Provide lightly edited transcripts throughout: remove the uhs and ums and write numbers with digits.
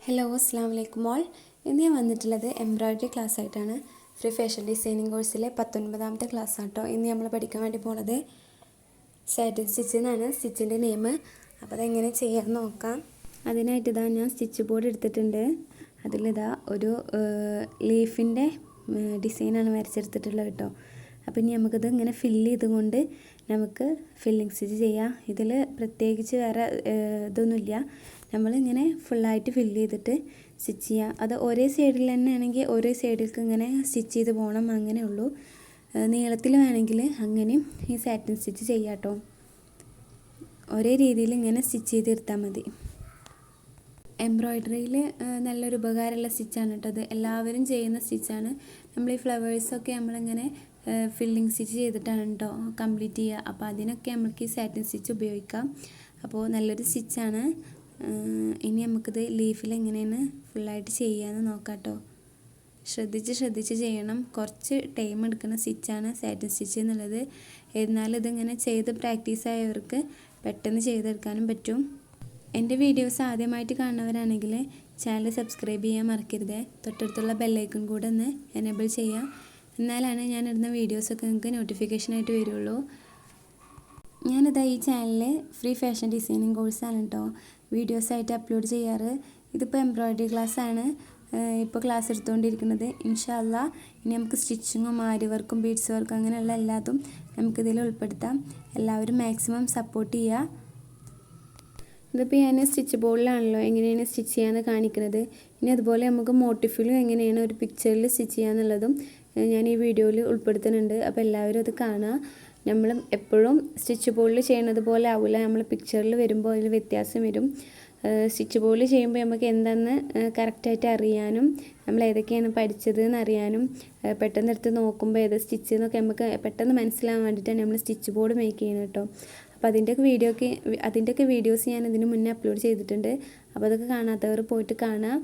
Hello അസ്സാം വലൈക്കും all. ഇന്ന് ഞാൻ വന്നിട്ടുള്ളത് എംബ്രോയ്ഡറി ക്ലാസ് ആയിട്ടാണ്. ഫ്രീ ഫാഷൻ ഡിസൈനിങ് കോഴ്സിലെ 19ാമത്തെ ക്ലാസ് ആട്ടോ. ഇന്ന് നമ്മൾ പഠിക്കാൻ വേണ്ടി പോണത് സാറ്റിൻ സ്റ്റിച്ച് എന്നാണ് സ്റ്റിച്ചിൻ്റെ നെയിം. അപ്പോൾ അതെങ്ങനെ ചെയ്യാമെന്ന് നോക്കാം. അതിനായിട്ട് ഇതാ ഞാൻ സ്റ്റിച്ച് ബോർഡ് എടുത്തിട്ടുണ്ട്. അതിലിതാ ഒരു ലീഫിൻ്റെ ഡിസൈനാണ് വരച്ചെടുത്തിട്ടുള്ളത് കേട്ടോ. അപ്പോൾ ഇനി നമുക്കിത് ഇങ്ങനെ ഫില്ല് ചെയ്തുകൊണ്ട് നമുക്ക് ഫില്ലിങ് സ്റ്റിച്ച് ചെയ്യാം. ഇതിൽ പ്രത്യേകിച്ച് വേറെ ഇതൊന്നുമില്ല. നമ്മളിങ്ങനെ ഫുള്ളായിട്ട് ഫില്ല് ചെയ്തിട്ട് സ്റ്റിച്ച് ചെയ്യുക. അത് ഒരേ സൈഡിൽ തന്നെ ആണെങ്കിൽ ഒരേ സൈഡിലേക്ക് ഇങ്ങനെ സ്റ്റിച്ച് ചെയ്ത് പോകണം, അങ്ങനെ ഉള്ളൂ. നീളത്തിൽ വേണമെങ്കിൽ അങ്ങനെയും ഈ സാറ്റിൻ സ്റ്റിച്ച് ചെയ്യാം കേട്ടോ. ഒരേ രീതിയിൽ ഇങ്ങനെ സ്റ്റിച്ച് ചെയ്തെടുത്താൽ മതി. എംബ്രോയ്ഡറിയിൽ നല്ലൊരു ഉപകാരമുള്ള സ്റ്റിച്ചാണ് കേട്ടോ അത്. എല്ലാവരും ചെയ്യുന്ന സ്റ്റിച്ചാണ്. നമ്മൾ ഈ ഫ്ലവേഴ്സൊക്കെ നമ്മളിങ്ങനെ ഫില്ലിങ് സ്റ്റിച്ച് ചെയ്തിട്ടാണ് കേട്ടോ കംപ്ലീറ്റ് ചെയ്യുക. അപ്പോൾ അതിനൊക്കെ നമുക്ക് ഈ സാറ്റിൻ സ്റ്റിച്ച് ഉപയോഗിക്കാം. അപ്പോൾ നല്ലൊരു സ്റ്റിച്ചാണ്. ഇനി നമുക്കിത് ലീഫിൽ എങ്ങനെയാണ് ഫുള്ളായിട്ട് ചെയ്യാമെന്ന് നോക്കാം കേട്ടോ. ശ്രദ്ധിച്ച് ചെയ്യണം. കുറച്ച് ടൈം എടുക്കുന്ന സ്റ്റിച്ചാണ് സാറ്റിൻ സ്റ്റിച്ച് എന്നുള്ളത്. എന്നാലും ഇതിങ്ങനെ ചെയ്ത് പ്രാക്ടീസ് ആയവർക്ക് പെട്ടെന്ന് ചെയ്തെടുക്കാനും പറ്റും. എൻ്റെ വീഡിയോസ് ആദ്യമായിട്ട് കാണുന്നവരാണെങ്കിൽ ചാനൽ സബ്സ്ക്രൈബ് ചെയ്യാൻ മറക്കരുത്. തൊട്ടടുത്തുള്ള ബെല്ലൈക്കൺ കൂടെ ഒന്ന് എനേബിൾ ചെയ്യാം. എന്നാലാണ് ഞാൻ ഇടുന്ന വീഡിയോസൊക്കെ നിങ്ങൾക്ക് നോട്ടിഫിക്കേഷനായിട്ട് വരുള്ളൂ. ഞാനിതാ ഈ ചാനലിൽ ഫ്രീ ഫാഷൻ ഡിസൈനിങ് കോഴ്സാണ് കേട്ടോ വീഡിയോസായിട്ട് അപ്ലോഡ് ചെയ്യാറ്. ഇതിപ്പോൾ എംബ്രോയ്ഡറി ക്ലാസ്സാണ് ഇപ്പോൾ ക്ലാസ് എടുത്തുകൊണ്ടിരിക്കുന്നത്. ഇൻഷാ അല്ലാഹ് ഇനി നമുക്ക് സ്റ്റിച്ചിങ്ങും ആരി വർക്കും ബീഡ്സ് വർക്കും അങ്ങനെയുള്ള എല്ലാതും നമുക്കിതിൽ ഉൾപ്പെടുത്താം. എല്ലാവരും മാക്സിമം സപ്പോർട്ട് ചെയ്യുക. ഇതിപ്പോൾ ഞാൻ സ്റ്റിച്ച് ബോർഡിലാണല്ലോ എങ്ങനെയാണ് സ്റ്റിച്ച് ചെയ്യാമെന്ന് കാണിക്കുന്നത്. ഇനി അതുപോലെ നമുക്ക് മോട്ടിഫിലും എങ്ങനെയാണ് ഒരു പിക്ചറിൽ സ്റ്റിച്ച് ചെയ്യാന്നുള്ളതും ഞാൻ ഈ വീഡിയോയിൽ ഉൾപ്പെടുത്തുന്നുണ്ട്. അപ്പോൾ എല്ലാവരും അത് കാണുക. നമ്മൾ എപ്പോഴും സ്റ്റിച്ച് ബോർഡിൽ ചെയ്യുന്നത് പോലെ ആവില്ല, നമ്മൾ പിക്ചറിൽ വരുമ്പോൾ അതിൽ വ്യത്യാസം വരും. സ്റ്റിച്ച് ബോർഡിൽ ചെയ്യുമ്പോൾ നമുക്ക് എന്താണെന്ന് കറക്റ്റായിട്ട് അറിയാനും നമ്മൾ ഏതൊക്കെയാണ് പഠിച്ചത് എന്ന് അറിയാനും പെട്ടെന്ന് എടുത്ത് നോക്കുമ്പോൾ ഏത് സ്റ്റിച്ച് എന്നൊക്കെ നമുക്ക് പെട്ടെന്ന് മനസ്സിലാകാൻ വേണ്ടിയിട്ടാണ് നമ്മൾ സ്റ്റിച്ച് ബോർഡ് മേക്ക് ചെയ്യുന്നത് കേട്ടോ. അപ്പോൾ അതിൻ്റെയൊക്കെ വീഡിയോസ് ഞാൻ ഇതിന് മുന്നേ അപ്ലോഡ് ചെയ്തിട്ടുണ്ട്. അപ്പോൾ അതൊക്കെ കാണാത്തവർ പോയിട്ട് കാണാം.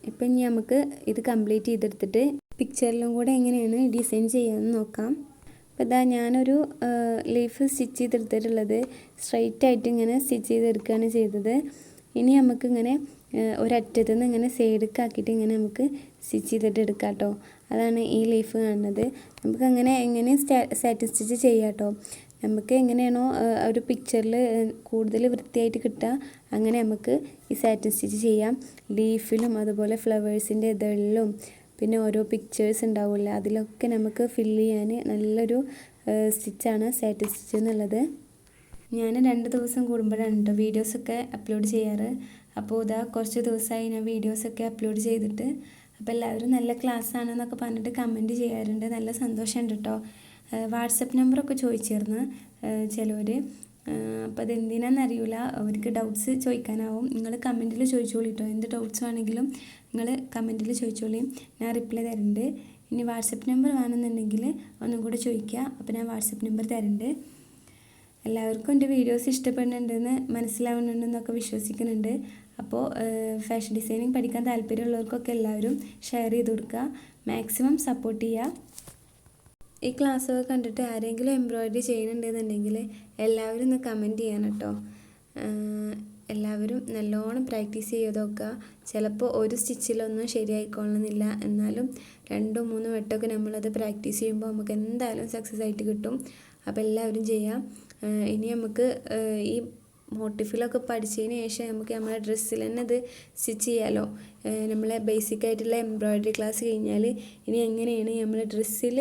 ഇപ്പം ഇനി നമുക്ക് ഇത് കംപ്ലീറ്റ് ചെയ്തെടുത്തിട്ട് പിക്ചറിലും കൂടെ എങ്ങനെയാണ് ഡിസൈൻ ചെയ്യാമെന്ന് നോക്കാം. അപ്പോൾ ഇതാ ഞാനൊരു ലീഫ് സ്റ്റിച്ച് ചെയ്തെടുത്തിട്ടുള്ളത് സ്ട്രൈറ്റ് ആയിട്ട് ഇങ്ങനെ സ്റ്റിച്ച് ചെയ്തെടുക്കുകയാണ് ചെയ്തത്. ഇനി നമുക്കിങ്ങനെ ഒരറ്റത്തു നിന്ന് ഇങ്ങനെ സൈഡിലേക്കാക്കിയിട്ട് ഇങ്ങനെ നമുക്ക് സ്റ്റിച്ച് ചെയ്തിട്ട് എടുക്കാം കേട്ടോ. അതാണ് ഈ ലീഫ് കാണുന്നത്. നമുക്കങ്ങനെ എങ്ങനെ സാറ്റിൻ സ്റ്റിച്ച് ചെയ്യാം കേട്ടോ. നമുക്ക് എങ്ങനെയാണോ ഒരു പിക്ചറിൽ കൂടുതൽ വൃത്തിയായിട്ട് കിട്ടുക അങ്ങനെ നമുക്ക് ഈ സാറ്റിൻ സ്റ്റിച്ച് ചെയ്യാം. ലീഫിലും അതുപോലെ ഫ്ലവേഴ്സിൻ്റെ ഇതളിലും പിന്നെ ഓരോ പിക്ചേഴ്സ് ഉണ്ടാവില്ല, അതിലൊക്കെ നമുക്ക് ഫില്ല് ചെയ്യാൻ നല്ലൊരു സ്റ്റിച്ചാണ് സാറ്റിൻ സ്റ്റിച്ച് എന്നുള്ളത്. ഞാൻ 2 ദിവസം കൂടുമ്പോഴാണ് കേട്ടോ വീഡിയോസൊക്കെ അപ്ലോഡ് ചെയ്യാറ്. അപ്പോൾ ഇതാ കുറച്ച് ദിവസമായി ഞാൻ വീഡിയോസൊക്കെ അപ്ലോഡ് ചെയ്തിട്ട്. അപ്പോൾ എല്ലാവരും നല്ല ക്ലാസ് ആണെന്നൊക്കെ പറഞ്ഞിട്ട് കമൻറ്റ് ചെയ്യാറുണ്ട്. നല്ല സന്തോഷമുണ്ട് കേട്ടോ. വാട്സപ്പ് നമ്പറൊക്കെ ചോദിച്ചിരുന്നു ചിലവർ. അപ്പോൾ അതെന്തിനാണെന്നറിയില്ല, അവർക്ക് ഡൗട്ട്സ് ചോദിക്കാനാവും. നിങ്ങൾ കമൻറ്റിൽ ചോദിച്ചോളൂ കേട്ടോ. എന്ത് ഡൗട്ട്സ് വേണമെങ്കിലും നിങ്ങൾ കമൻറ്റിൽ ചോദിച്ചോളൂ, ഞാൻ റിപ്ലൈ തരുന്നുണ്ട്. ഇനി വാട്സപ്പ് നമ്പർ വേണമെന്നുണ്ടെങ്കിൽ ഒന്നും കൂടെ ചോദിക്കുക. അപ്പോൾ ഞാൻ വാട്സപ്പ് നമ്പർ തരുന്നുണ്ട്. എല്ലാവർക്കും എൻ്റെ വീഡിയോസ് ഇഷ്ടപ്പെടുന്നുണ്ടെന്ന് മനസ്സിലാവുന്നുണ്ടെന്നൊക്കെ വിശ്വസിക്കുന്നുണ്ട്. അപ്പോൾ ഫാഷൻ ഡിസൈനിങ് പഠിക്കാൻ താല്പര്യമുള്ളവർക്കൊക്കെ എല്ലാവരും ഷെയർ ചെയ്ത് കൊടുക്കുക, മാക്സിമം സപ്പോർട്ട് ചെയ്യുക. ഈ ക്ലാസ്സൊക്കെ കണ്ടിട്ട് ആരെങ്കിലും എംബ്രോയ്ഡറി ചെയ്യുന്നുണ്ടെന്നുണ്ടെങ്കിൽ എല്ലാവരും ഒന്ന് കമൻറ്റ് ചെയ്യണം കേട്ടോ. എല്ലാവരും നല്ലോണം പ്രാക്ടീസ് ചെയ്ത് നോക്കുക. ചിലപ്പോൾ ഒരു സ്റ്റിച്ചിലൊന്നും ശരിയായിക്കൊള്ളണമെന്നില്ല, എന്നാലും 2-3 വട്ടമൊക്കെ നമ്മളത് പ്രാക്ടീസ് ചെയ്യുമ്പോൾ നമുക്ക് എന്തായാലും സക്സസ് ആയിട്ട് കിട്ടും. അപ്പോൾ എല്ലാവരും ചെയ്യാം. ഇനി നമുക്ക് ഈ മോട്ടിഫിലൊക്കെ പഠിച്ചതിന് ശേഷം നമുക്ക് നമ്മുടെ ഡ്രസ്സിൽ തന്നെ ഇത് സ്റ്റിച്ച് ചെയ്യാമല്ലോ. നമ്മളെ ബേസിക് ആയിട്ടുള്ള എംബ്രോയ്ഡറി ക്ലാസ് കഴിഞ്ഞാൽ ഇനി എങ്ങനെയാണ് നമ്മൾ ഡ്രസ്സിൽ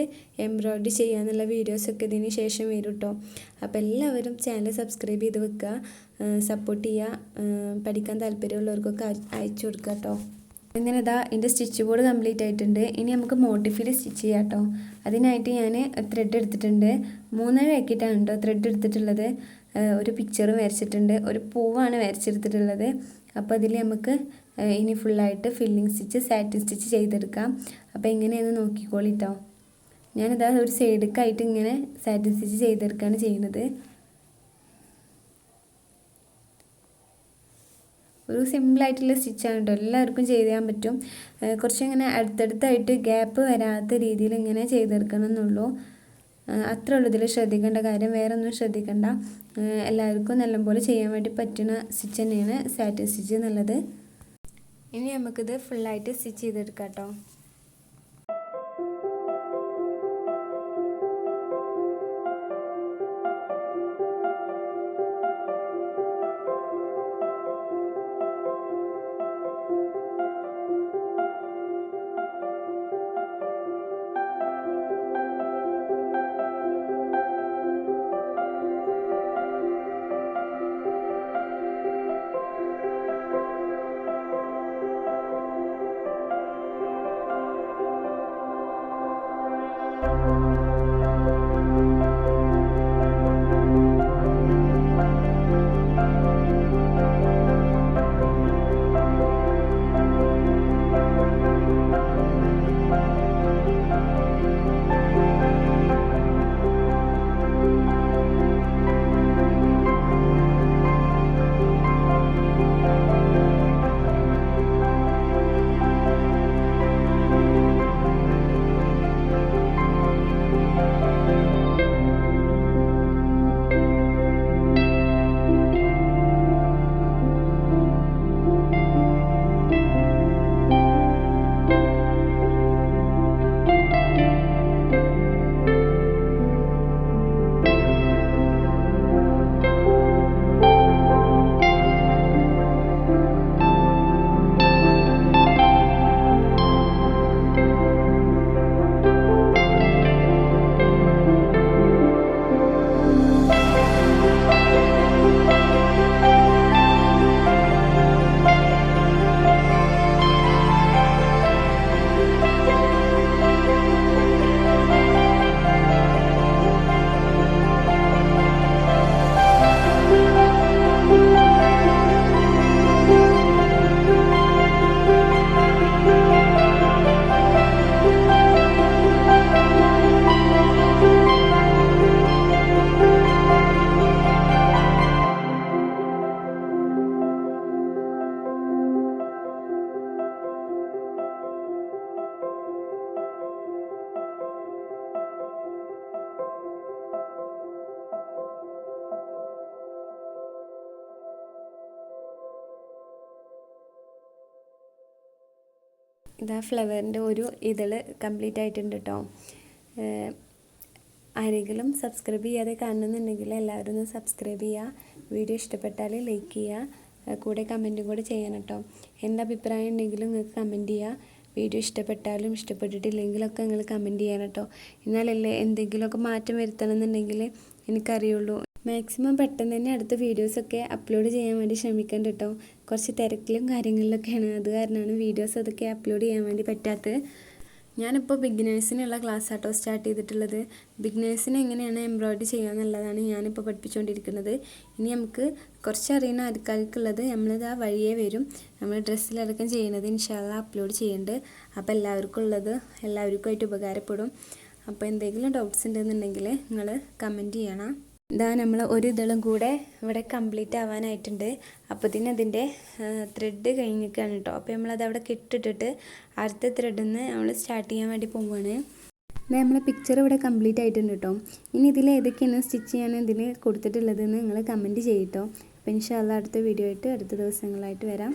എംബ്രോയ്ഡറി ചെയ്യാന്നുള്ള വീഡിയോസൊക്കെ ഇതിന് ശേഷം വരും കേട്ടോ. അപ്പോൾ എല്ലാവരും ചാനൽ സബ്സ്ക്രൈബ് ചെയ്ത് വെക്കുക, സപ്പോർട്ട് ചെയ്യുക. പഠിക്കാൻ താല്പര്യമുള്ളവർക്കൊക്കെ അയച്ചു കൊടുക്കുക കേട്ടോ. ഇങ്ങനെ ഇതാ എൻ്റെ സ്റ്റിച്ച് ബോർഡ് കംപ്ലീറ്റ് ആയിട്ടുണ്ട്. ഇനി നമുക്ക് മോട്ടിഫിൽ സ്റ്റിച്ച് ചെയ്യാം കേട്ടോ. അതിനായിട്ട് ഞാൻ ത്രെഡ് എടുത്തിട്ടുണ്ട്. 3.5 ആക്കിയിട്ടാണ് കേട്ടോ ത്രെഡ് എടുത്തിട്ടുള്ളത്. ഒരു പിക്ചറും വരച്ചിട്ടുണ്ട്, ഒരു പൂവാണ് വരച്ചെടുത്തിട്ടുള്ളത്. അപ്പോൾ അതിൽ നമുക്ക് ഇനി ഫുള്ളായിട്ട് ഫില്ലിങ് സ്റ്റിച്ച് സാറ്റിൻ സ്റ്റിച്ച് ചെയ്തെടുക്കാം. അപ്പോൾ എങ്ങനെയാണെന്ന് നോക്കിക്കോളിട്ടോ. ഞാനിതാ ഒരു സൈഡിലേക്കായിട്ട് ഇങ്ങനെ സാറ്റിൻ സ്റ്റിച്ച് ചെയ്തെടുക്കുകയാണ് ചെയ്യുന്നത്. ഒരു സിമ്പിളായിട്ടുള്ള സ്റ്റിച്ചാണ് കേട്ടോ, എല്ലാവർക്കും ചെയ്ത് ചെയ്യാൻ പറ്റും. കുറച്ചിങ്ങനെ അടുത്തടുത്തായിട്ട് ഗ്യാപ്പ് വരാത്ത രീതിയിൽ ഇങ്ങനെ ചെയ്തെടുക്കണം എന്നുള്ളൂ. അത്ര ഉള്ളൂ ഇതിൽ ശ്രദ്ധിക്കേണ്ട കാര്യം, വേറെ ഒന്നും ശ്രദ്ധിക്കേണ്ട. എല്ലാവർക്കും നല്ലപോലെ ചെയ്യാൻ വേണ്ടി പറ്റുന്ന സ്റ്റിച്ച് തന്നെയാണ് സാറ്റിൻ സ്റ്റിച്ച് എന്നുള്ളത്. ഇനി നമുക്കിത് ഫുള്ളായിട്ട് സ്റ്റിച്ച് ചെയ്തെടുക്കാം കേട്ടോ. ഇതാ ഫ്ലവറിൻ്റെ ഒരു ഇതൾ കംപ്ലീറ്റ് ആയിട്ടുണ്ട് കേട്ടോ. ആരെങ്കിലും സബ്സ്ക്രൈബ് ചെയ്യാതെ കാണുന്നുണ്ടെങ്കിൽ എല്ലാവരും ഒന്ന് സബ്സ്ക്രൈബ് ചെയ്യുക. വീഡിയോ ഇഷ്ടപ്പെട്ടാൽ ലൈക്ക് ചെയ്യുക. കൂടെ കമൻറ്റും കൂടെ ചെയ്യണം കേട്ടോ. എൻ്റെ അഭിപ്രായം ഉണ്ടെങ്കിലും നിങ്ങൾക്ക് കമൻറ്റ് ചെയ്യുക. വീഡിയോ ഇഷ്ടപ്പെട്ടാലും ഇഷ്ടപ്പെട്ടിട്ടില്ലെങ്കിലൊക്കെ നിങ്ങൾ കമൻറ്റ് ചെയ്യണം കേട്ടോ. എന്നാലല്ലേ എന്തെങ്കിലുമൊക്കെ മാറ്റം വരുത്തണം എന്നുണ്ടെങ്കിൽ എനിക്കറിയുള്ളൂ. മാക്സിമം പെട്ടെന്ന് തന്നെ അടുത്ത വീഡിയോസൊക്കെ അപ്ലോഡ് ചെയ്യാൻ വേണ്ടി ശ്രമിക്കണ്ട കേട്ടോ. കുറച്ച് തിരക്കിലും കാര്യങ്ങളിലൊക്കെയാണ്, അത് കാരണമാണ് വീഡിയോസ് അതൊക്കെ അപ്ലോഡ് ചെയ്യാൻ വേണ്ടി പറ്റാത്തത്. ഞാനിപ്പോൾ ബിഗിനേഴ്സിനുള്ള ക്ലാസ് ആട്ടോ സ്റ്റാർട്ട് ചെയ്തിട്ടുള്ളത്. ബിഗിനേഴ്സിന് എങ്ങനെയാണ് എംബ്രോയ്ഡറി ചെയ്യുക എന്നുള്ളതാണ് ഞാനിപ്പോൾ പഠിപ്പിച്ചുകൊണ്ടിരിക്കുന്നത്. ഇനി നമുക്ക് കുറച്ചറിയുന്ന ആൾക്കാർക്കുള്ളത് നമ്മളിത് ആ വഴിയേ വരും. നമ്മൾ ഡ്രസ്സിലടക്കം ചെയ്യുന്നത് ഇൻഷാ അല്ലാഹ് അപ്ലോഡ് ചെയ്യുന്നുണ്ട്. അപ്പോൾ എല്ലാവർക്കുമായിട്ട് ഉപകാരപ്പെടും. അപ്പോൾ എന്തെങ്കിലും ഡൗട്ട്സ് ഉണ്ടെന്നുണ്ടെങ്കിൽ നിങ്ങൾ കമൻറ്റ് ചെയ്യണം. ഇതാ നമ്മൾ ഒരു ഇതളും കൂടെ ഇവിടെ കംപ്ലീറ്റ് ആവാനായിട്ടുണ്ട്. അപ്പോൾ അതിൻ്റെ ത്രെഡ് കഴിഞ്ഞിരിക്കുകയാണ് കേട്ടോ. അപ്പോൾ നമ്മളത് അവിടെ കെട്ടിട്ടിട്ട് അടുത്ത ത്രെഡിൽ നിന്ന് നമ്മൾ സ്റ്റാർട്ട് ചെയ്യാൻ വേണ്ടി പോവുകയാണ്. നമ്മളെ പിക്ചർ ഇവിടെ കംപ്ലീറ്റ് ആയിട്ടുണ്ട് കേട്ടോ. ഇനി ഇതിൽ ഏതൊക്കെയാണ് സ്റ്റിച്ച് ചെയ്യാൻ ഇതിൽ കൊടുത്തിട്ടുള്ളതെന്ന് നിങ്ങൾ കമൻറ്റ് ചെയ്യട്ടോ. അപ്പോൾ ഇൻഷാ അല്ലാഹ് അടുത്ത വീഡിയോ ആയിട്ട് അടുത്ത ദിവസങ്ങളായിട്ട് വരാം.